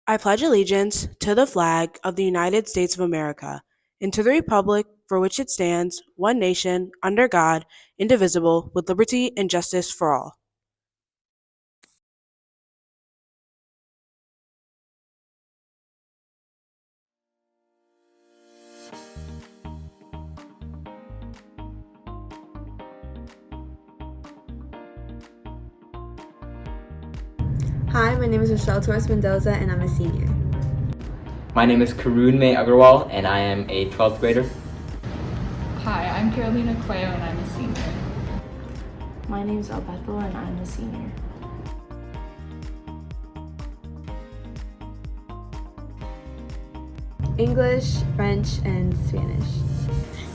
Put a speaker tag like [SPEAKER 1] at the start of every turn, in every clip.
[SPEAKER 1] I pledge allegiance to the flag of the United States of America and to the republic for which it stands, one nation, under God, indivisible, with liberty and justice for all.
[SPEAKER 2] Hi, my name is Rochelle Torres Mendoza, and I'm a senior.
[SPEAKER 3] My name is Karun May Agarwal, and I am a 12th grader.
[SPEAKER 4] Hi, I'm Carolina Cuello, and I'm a senior.
[SPEAKER 5] My name is Alberto, and I'm a senior.
[SPEAKER 2] English, French, and Spanish.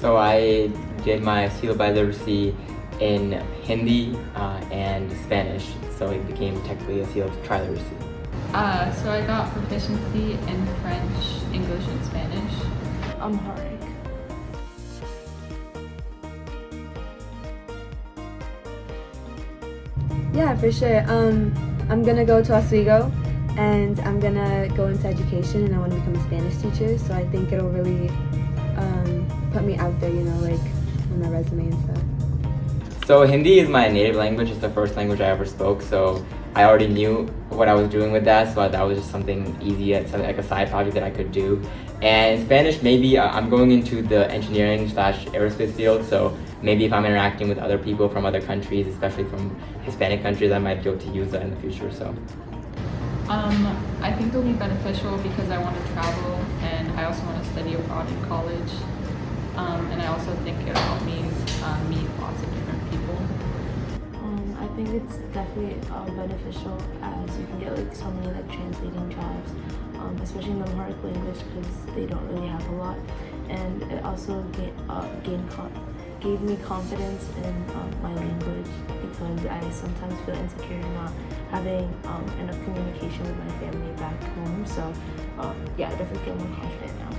[SPEAKER 3] So I did my seal by literacy in Hindi and Spanish, so it became technically a seal of triliteracy.
[SPEAKER 4] So I got proficiency in French, English, and Spanish.
[SPEAKER 5] Amharic.
[SPEAKER 2] Yeah, for sure. I'm gonna go to Oswego, and I'm gonna go into education, and I want to become a Spanish teacher. So I think it'll really put me out there, like on my resume and stuff.
[SPEAKER 3] So Hindi is my native language. It's the first language I ever spoke, so I already knew what I was doing with that, so that was just something easy, something like a side project that I could do. And in Spanish, maybe I'm going into the engineering/aerospace field, so maybe if I'm interacting with other people from other countries, especially from Hispanic countries, I might be able to use that in the future. So
[SPEAKER 4] I think it'll be beneficial because I want to travel, and I also want to study abroad in college. And I also think it'll help me meet lots of different people.
[SPEAKER 5] I think it's definitely beneficial as you can get so many translating jobs, especially in the Amharic language because they don't really have a lot. And it also gave me confidence in my language because I sometimes feel insecure not having enough communication with my family back home. So yeah, I definitely feel more confident now.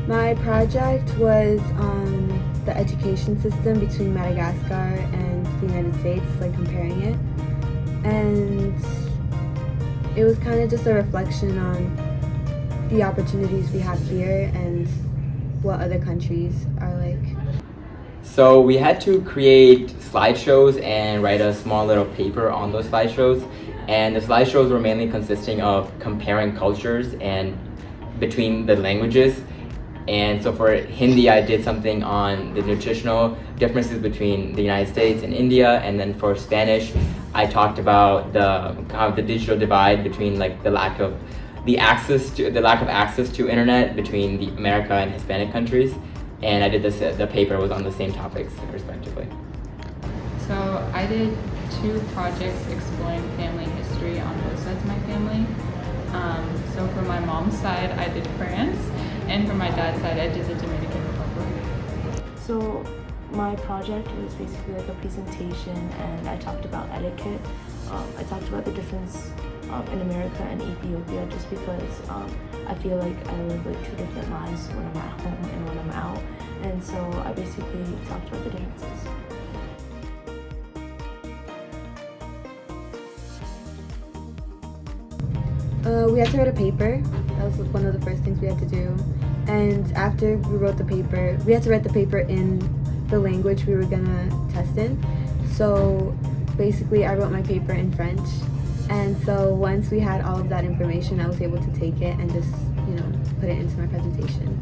[SPEAKER 2] My project was on the education system between Madagascar and the United States, comparing it. And it was kind of just a reflection on the opportunities we have here and what other countries are like.
[SPEAKER 3] So we had to create slideshows and write a small little paper on those slideshows. And the slideshows were mainly consisting of comparing cultures and between the languages. And so for Hindi, I did something on the nutritional differences between the United States and India. And then for Spanish, I talked about the digital divide between the lack of access to internet between the America and Hispanic countries. And I did this. The paper was on the same topics respectively.
[SPEAKER 4] So I did 2 projects exploring family history on both sides of my family. So for my mom's side, I did France, and for my dad's side, I did the Dominican Republic.
[SPEAKER 5] So my project was basically a presentation, and I talked about etiquette. I talked about the difference in America and Ethiopia just because I feel like I live 2 different lives when I'm at home and when I'm out. And so I basically talked about the differences.
[SPEAKER 2] We had to write a paper. That was one of the first things we had to do. And after we wrote the paper, we had to write the paper in the language we were gonna test in. So basically I wrote my paper in French. And so once we had all of that information, I was able to take it and just, put it into my presentation.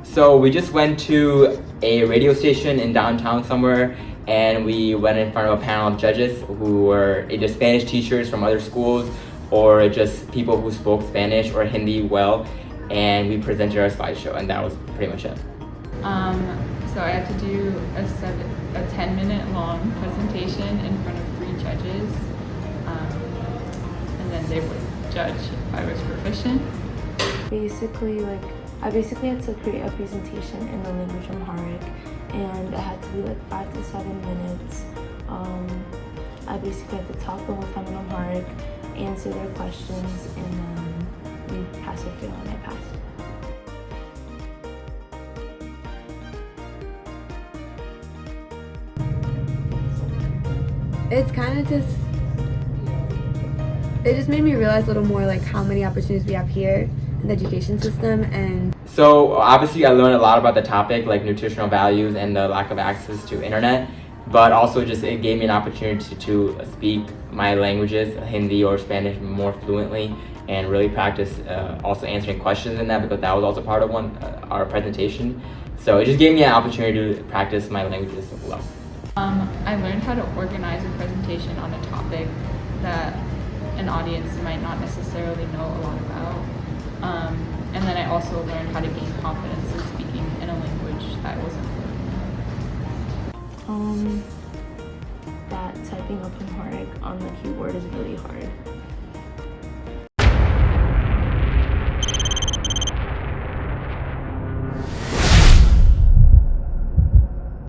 [SPEAKER 3] So we just went to a radio station in downtown somewhere, and we went in front of a panel of judges who were either Spanish teachers from other schools or just people who spoke Spanish or Hindi well, and we presented our slideshow, and that was pretty much it.
[SPEAKER 4] So I had to do a 10-minute long presentation in front of 3 judges, and then they would judge if I was proficient.
[SPEAKER 5] Basically, I had to create a presentation in the language Amharic, and it had to be 5 to 7 minutes. I basically had to talk the whole time in Amharic, answer their questions, and then we pass or fail, and I passed.
[SPEAKER 2] it's kind of just, it just made me realize a little more like how many opportunities we have here in the education system. And
[SPEAKER 3] So obviously I learned a lot about the topic, like nutritional values and the lack of access to internet, but also just it gave me an opportunity to speak my languages, Hindi or Spanish, more fluently, and really practice also answering questions in that, because that was also part of our presentation. So it just gave me an opportunity to practice my languages as well.
[SPEAKER 4] I learned how to organize a presentation on a topic that an audience might not necessarily know a lot about. And then I also learned how to gain confidence in speaking in a language that I wasn't fluent in.
[SPEAKER 5] That typing up Amharic on the keyboard is really hard.